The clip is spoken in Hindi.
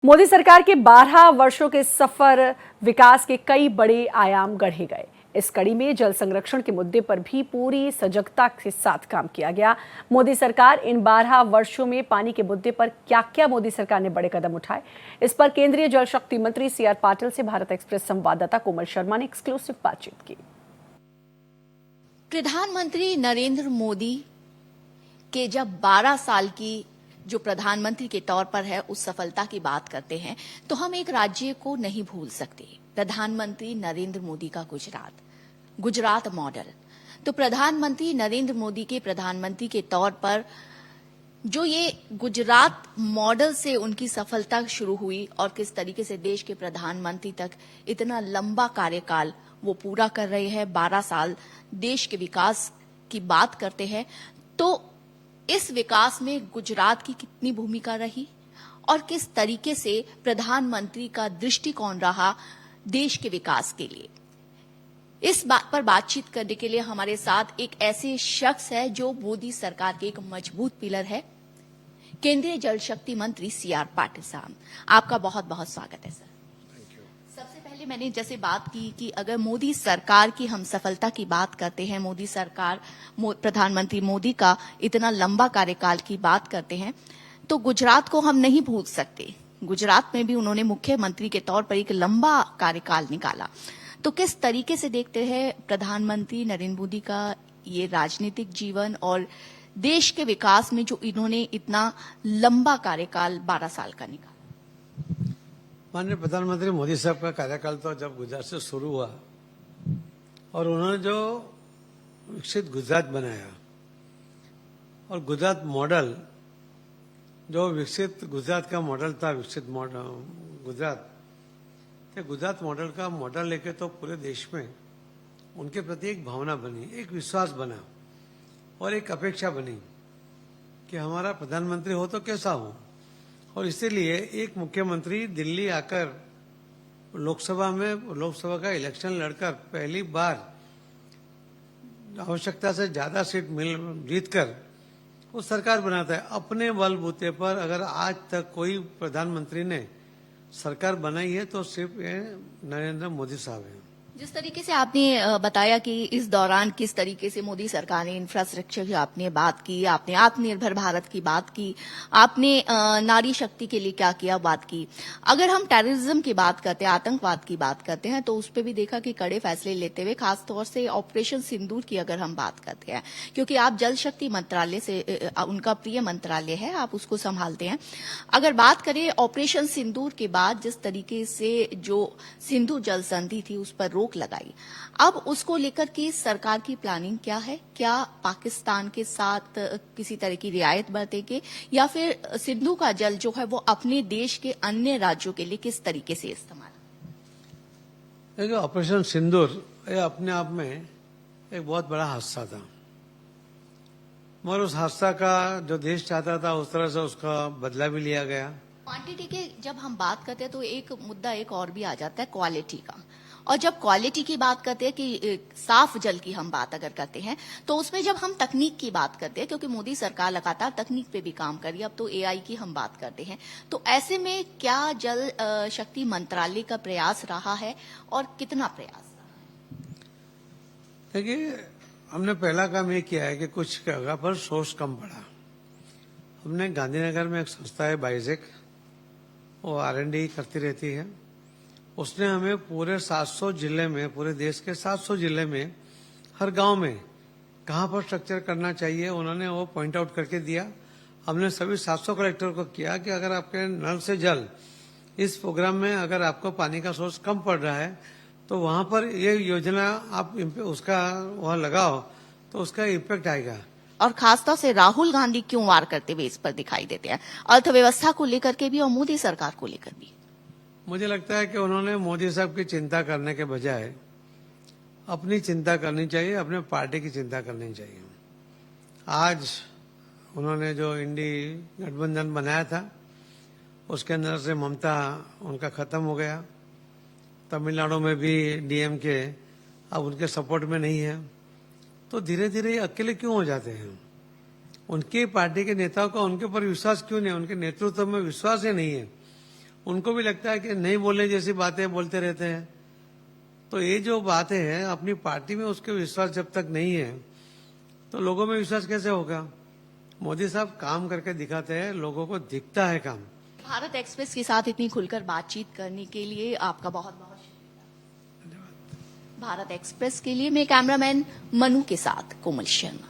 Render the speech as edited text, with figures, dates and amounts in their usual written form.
मोदी सरकार के 12 वर्षों के सफर विकास के कई बड़े आयाम गढ़े गए। इस कड़ी में जल संरक्षण के मुद्दे पर भी पूरी सजगता के साथ काम किया गया। मोदी सरकार इन 12 वर्षों में पानी के मुद्दे पर क्या मोदी सरकार ने बड़े कदम उठाए, इस पर केंद्रीय जल शक्ति मंत्री सीआर पाटिल से भारत एक्सप्रेस संवाददाता कोमल शर्मा ने एक्सक्लूसिव बातचीत की। प्रधानमंत्री नरेंद्र मोदी के जब 12 साल की जो प्रधानमंत्री के तौर पर है उस सफलता की बात करते हैं तो हम एक राज्य को नहीं भूल सकते। प्रधानमंत्री नरेंद्र मोदी का गुजरात मॉडल। तो प्रधानमंत्री नरेंद्र मोदी के प्रधानमंत्री के तौर पर जो ये गुजरात मॉडल से उनकी सफलता शुरू हुई और किस तरीके से देश के प्रधानमंत्री तक इतना लंबा कार्यकाल वो पूरा कर रहे हैं, 12 साल देश के विकास की बात करते हैं, तो इस विकास में गुजरात की कितनी भूमिका रही और किस तरीके से प्रधानमंत्री का दृष्टिकोण रहा देश के विकास के लिए, इस बात पर बातचीत करने के लिए हमारे साथ एक ऐसे शख्स है जो मोदी सरकार के एक मजबूत पिलर है, केंद्रीय जल शक्ति मंत्री सीआर पाटिल साहब। आपका बहुत बहुत स्वागत है सर। सबसे पहले मैंने जैसे बात की कि अगर मोदी सरकार की हम सफलता की बात करते हैं, मोदी सरकार प्रधानमंत्री मोदी का इतना लंबा कार्यकाल की बात करते हैं, तो गुजरात को हम नहीं भूल सकते। गुजरात में भी उन्होंने मुख्यमंत्री के तौर पर एक लंबा कार्यकाल निकाला। तो किस तरीके से देखते हैं प्रधानमंत्री नरेंद्र मोदी का ये राजनीतिक जीवन और देश के विकास में जो इन्होंने इतना लंबा कार्यकाल 12 साल का निकाला? माननीय प्रधानमंत्री मोदी साहब का कार्यकाल तो जब गुजरात से शुरू हुआ और उन्होंने जो विकसित गुजरात बनाया और गुजरात मॉडल, जो विकसित गुजरात का मॉडल था, विकसित गुजरात मॉडल का मॉडल लेके तो पूरे देश में उनके प्रति एक भावना बनी, एक विश्वास बना और एक अपेक्षा बनी कि हमारा प्रधानमंत्री हो तो कैसा हो। और इसीलिए एक मुख्यमंत्री दिल्ली आकर लोकसभा का इलेक्शन लड़कर पहली बार आवश्यकता से ज्यादा सीट जीतकर वो सरकार बनाता है। अपने बलबूते पर अगर आज तक कोई प्रधानमंत्री ने सरकार बनाई है तो सिर्फ नरेंद्र मोदी साहब हैं। जिस तरीके से आपने बताया कि इस दौरान किस तरीके से मोदी सरकार ने इंफ्रास्ट्रक्चर की आपने बात की, आपने आत्मनिर्भर भारत की बात की, आपने नारी शक्ति के लिए क्या किया बात की। अगर हम टेररिज्म की बात करते हैं, आतंकवाद की बात करते हैं, तो उस पर भी देखा कि कड़े फैसले लेते हुए, खासतौर से ऑपरेशन सिंदूर की अगर हम बात करते हैं, क्योंकि आप जल शक्ति मंत्रालय से उनका प्रिय मंत्रालय है, आप उसको संभालते हैं। अगर बात करें ऑपरेशन सिंदूर के बाद जिस तरीके से जो सिंधु जल संधि थी उस पर रोक लगाई, अब उसको लेकर के सरकार की प्लानिंग क्या है? क्या पाकिस्तान के साथ किसी तरह की रियायत बरतेंगे या फिर सिंधु का जल जो है वो अपने देश के अन्य राज्यों के लिए किस तरीके से इस्तेमाल? देखिए, ऑपरेशन सिंदूर ये अपने आप में एक बहुत बड़ा हादसा था, मगर उस हादसा का जो देश चाहता था उस तरह से उसका बदला भी लिया गया। क्वांटिटी के जब हम बात करते हैं तो एक मुद्दा एक और भी आ जाता है क्वालिटी का, और जब क्वालिटी की बात करते हैं कि साफ जल की हम बात अगर करते हैं तो उसमें जब हम तकनीक की बात करते हैं, क्योंकि मोदी सरकार लगातार तकनीक पे भी काम कर रही है, अब तो एआई की हम बात करते हैं, तो ऐसे में क्या जल शक्ति मंत्रालय का प्रयास रहा है और कितना प्रयास रहा है? देखिए, हमने पहला काम ये किया है कि कुछ जगह पर सोर्स कम पड़ा। हमने गांधीनगर में एक संस्था है बाइजेक, वो R&D करती रहती है, उसने हमें पूरे 700 जिले में, पूरे देश के 700 जिले में हर गांव में कहां पर स्ट्रक्चर करना चाहिए उन्होंने वो पॉइंट आउट करके दिया। हमने सभी 700 कलेक्टर को किया कि अगर आपके नल से जल इस प्रोग्राम में अगर आपको पानी का सोर्स कम पड़ रहा है तो वहां पर ये योजना आप उसका वहां लगाओ तो उसका इम्पैक्ट आएगा। और खासतौर से राहुल गांधी क्यों वार करते हुए इस पर दिखाई देते हैं, अर्थव्यवस्था को लेकर के भी और मोदी सरकार को लेकर भी? मुझे लगता है कि उन्होंने मोदी साहब की चिंता करने के बजाय अपनी चिंता करनी चाहिए, अपने पार्टी की चिंता करनी चाहिए। आज उन्होंने जो इंडी गठबंधन बनाया था उसके अंदर से ममता उनका खत्म हो गया, तमिलनाडु में भी DMK अब उनके सपोर्ट में नहीं है, तो धीरे धीरे अकेले क्यों हो जाते हैं? उनकी पार्टी के नेताओं का उनके ऊपर विश्वास क्यों नहीं? उनके नेतृत्व में विश्वास ही नहीं है। उनको भी लगता है कि नहीं बोलने जैसी बातें बोलते रहते हैं। तो ये जो बातें हैं अपनी पार्टी में उसके विश्वास जब तक नहीं है तो लोगों में विश्वास कैसे होगा। मोदी साहब काम करके दिखाते हैं, लोगों को दिखता है काम। भारत एक्सप्रेस के साथ इतनी खुलकर बातचीत करने के लिए आपका बहुत बहुत शुक्रिया। भारत एक्सप्रेस के लिए मैं कैमरामैन मनु के साथ कोमल शर्मा।